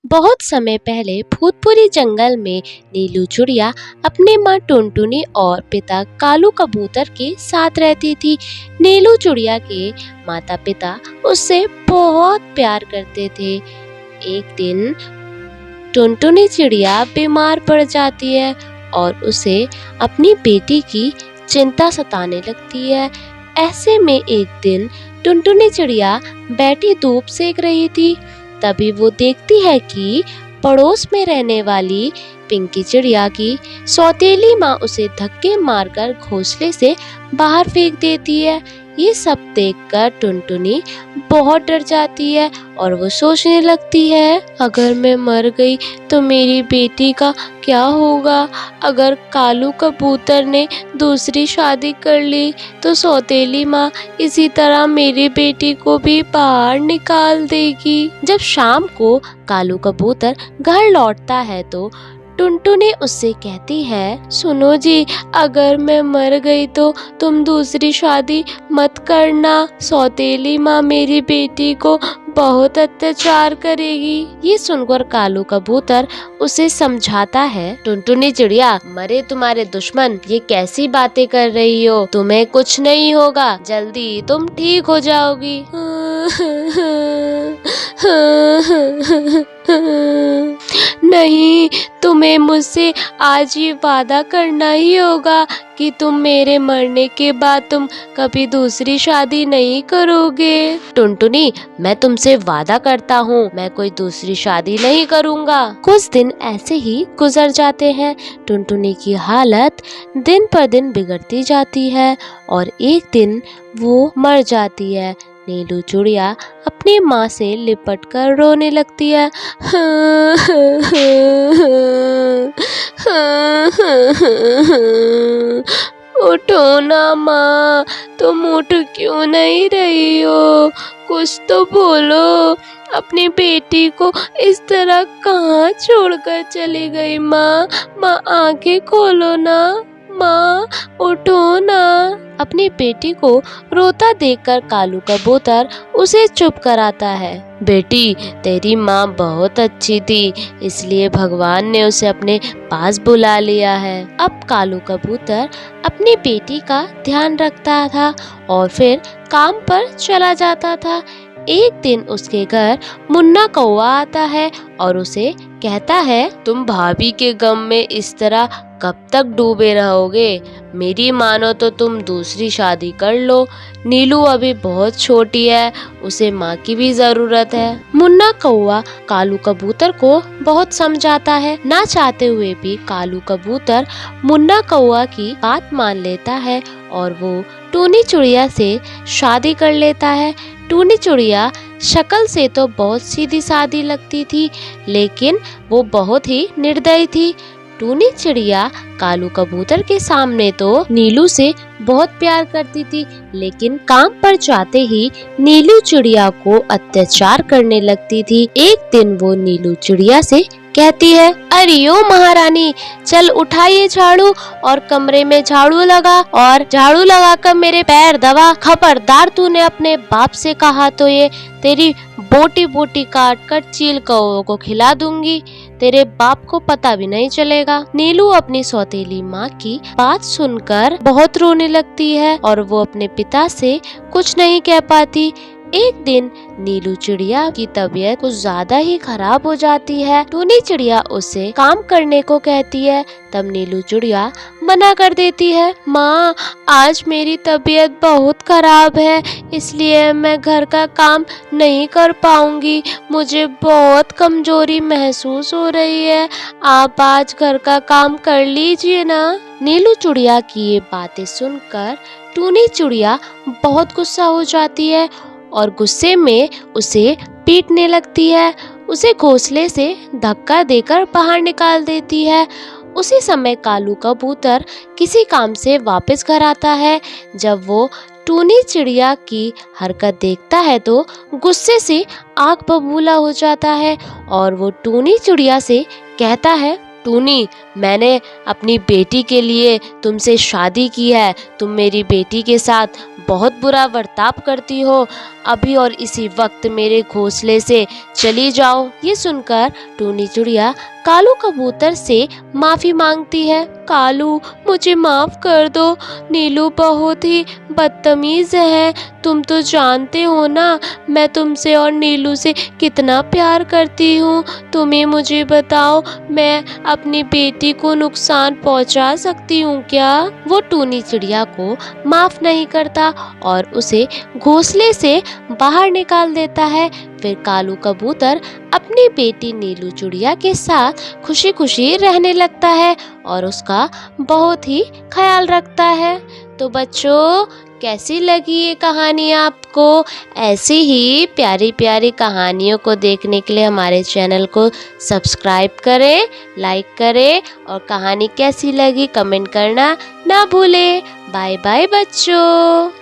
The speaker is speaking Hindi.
बहुत समय पहले भूतपुरी जंगल में नीलू चिड़िया अपने माँ टुनटुनी और पिता कालू कबूतर के साथ रहती थी। नीलू चिड़िया के माता पिता उससे बहुत प्यार करते थे। एक दिन टुनटुनी चिड़िया बीमार पड़ जाती है और उसे अपनी बेटी की चिंता सताने लगती है। ऐसे में एक दिन टुनटुनी चिड़िया बैठी धूप सेक रही थी। तभी वो देखती है कि पड़ोस में रहने वाली पिंकी चिड़िया की सौतेली माँ उसे धक्के मारकर घोंसले से बाहर फेंक देती है। ये सब देखकर टुनटुनी बहुत डर जाती है और वो सोचने लगती है, अगर मैं मर गई तो मेरी बेटी का क्या होगा। अगर कालू कबूतर ने दूसरी शादी कर ली तो सौतेली माँ इसी तरह मेरी बेटी को भी बाहर निकाल देगी। जब शाम को कालू कबूतर घर लौटता है तो टुनटुनी उससे कहती है, सुनो जी, अगर मैं मर गई तो तुम दूसरी शादी मत करना। सौतेली माँ मेरी बेटी को बहुत अत्याचार करेगी। ये सुनकर कालू कबूतर उसे समझाता है, टुनटुनी चिड़िया, मरे तुम्हारे दुश्मन, ये कैसी बातें कर रही हो। तुम्हें कुछ नहीं होगा, जल्दी तुम ठीक हो जाओगी। नहीं, तुम्हें मुझसे आज ये वादा करना ही होगा कि तुम मेरे मरने के बाद तुम कभी दूसरी शादी नहीं करोगे। टुनटुनी, मैं तुमसे वादा करता हूँ, मैं कोई दूसरी शादी नहीं करूँगा। कुछ दिन ऐसे ही गुजर जाते हैं। टुनटुनी की हालत दिन पर दिन बिगड़ती जाती है और एक दिन वो मर जाती है। नीलू चिड़िया अपनी माँ से लिपट कर रोने लगती है। उठो ना माँ, तुम उठ क्यों नहीं रही हो? कुछ तो बोलो। अपनी बेटी को इस तरह कहाँ छोड़कर चली गई माँ? माँ आंखें खोलो ना, माँ उठो ना। अपनी बेटी को रोता देखकर कालू कबूतर उसे चुप कराता है। बेटी, तेरी माँ बहुत अच्छी थी, इसलिए भगवान ने उसे अपने पास बुला लिया है। अब कालू कबूतर अपनी बेटी का ध्यान रखता था और फिर काम पर चला जाता था। एक दिन उसके घर मुन्ना कौवा आता है और उसे कहता है, तुम भाभी के गम में इस तरह कब तक डूबे रहोगे? मेरी मानो तो तुम दूसरी शादी कर लो। नीलू अभी बहुत छोटी है, उसे माँ की भी जरूरत है। मुन्ना कौवा कालू कबूतर को बहुत समझाता है। ना चाहते हुए भी कालू कबूतर मुन्ना कौवा की बात मान लेता है और वो टूनी चिड़िया से शादी कर लेता है। टूनी चिड़िया शक्ल से तो बहुत सीधी सादी लगती थी, लेकिन वो बहुत ही निर्दयी थी। टूनी चिड़िया कालू कबूतर के सामने तो नीलू से बहुत प्यार करती थी, लेकिन काम पर जाते ही नीलू चिड़िया को अत्याचार करने लगती थी। एक दिन वो नीलू चिड़िया से कहती है, अरे ओ महारानी, चल उठाइए झाड़ू और कमरे में झाड़ू लगा और झाड़ू लगाकर मेरे पैर दबा। खबरदार, तूने अपने बाप से कहा तो ये तेरी बोटी बोटी काट कर चील कौओं को खिला दूंगी। तेरे बाप को पता भी नहीं चलेगा। नीलू अपनी सौतेली माँ की बात सुनकर बहुत रोने लगती है और वो अपने पिता से कुछ नहीं कह पाती। एक दिन नीलू चिड़िया की तबीयत कुछ ज्यादा ही खराब हो जाती है। टूनी चिड़िया उसे काम करने को कहती है, तब नीलू चिड़िया मना कर देती है। माँ, आज मेरी तबीयत बहुत खराब है, इसलिए मैं घर का काम नहीं कर पाऊंगी। मुझे बहुत कमजोरी महसूस हो रही है। आप आज घर का काम कर लीजिए ना। नीलू चिड़िया की ये बातें सुनकर टूनी चिड़िया बहुत गुस्सा हो जाती है और गुस्से में उसे पीटने लगती है। उसे घोंसले से धक्का देकर बाहर निकाल देती है। उसी समय कालू कबूतर किसी काम से वापस घर आता है। जब वो टूनी चिड़िया की हरकत देखता है तो गुस्से से आग बबूला हो जाता है और वो टूनी चिड़िया से कहता है, टूनी, मैंने अपनी बेटी के लिए तुमसे शादी की है, तुम मेरी बेटी के साथ बहुत बुरा बर्ताव करती हो, अभी और इसी वक्त मेरे घोंसले से चली जाओ। ये सुनकर टूनी चिड़िया कालू कबूतर से माफ़ी मांगती है। कालू, मुझे माफ़ कर दो, नीलू बहुत ही बदतमीज़ है, तुम तो जानते हो ना मैं तुमसे और नीलू से कितना प्यार करती हूँ। तुम्हें मुझे बताओ, मैं अपनी बेटी को नुकसान पहुँचा सकती हूँ क्या? वो टूनी चिड़िया को माफ़ नहीं करता और उसे घोंसले से बाहर निकाल देता है। फिर कालू कबूतर अपनी बेटी नीलू चिड़िया के साथ खुशी खुशी रहने लगता है और उसका बहुत ही ख्याल रखता है। तो बच्चों, कैसी लगी ये कहानी आपको? ऐसी ही प्यारी प्यारी कहानियों को देखने के लिए हमारे चैनल को सब्सक्राइब करें, लाइक करें और कहानी कैसी लगी कमेंट करना ना भूलें। बाय बाय बच्चों।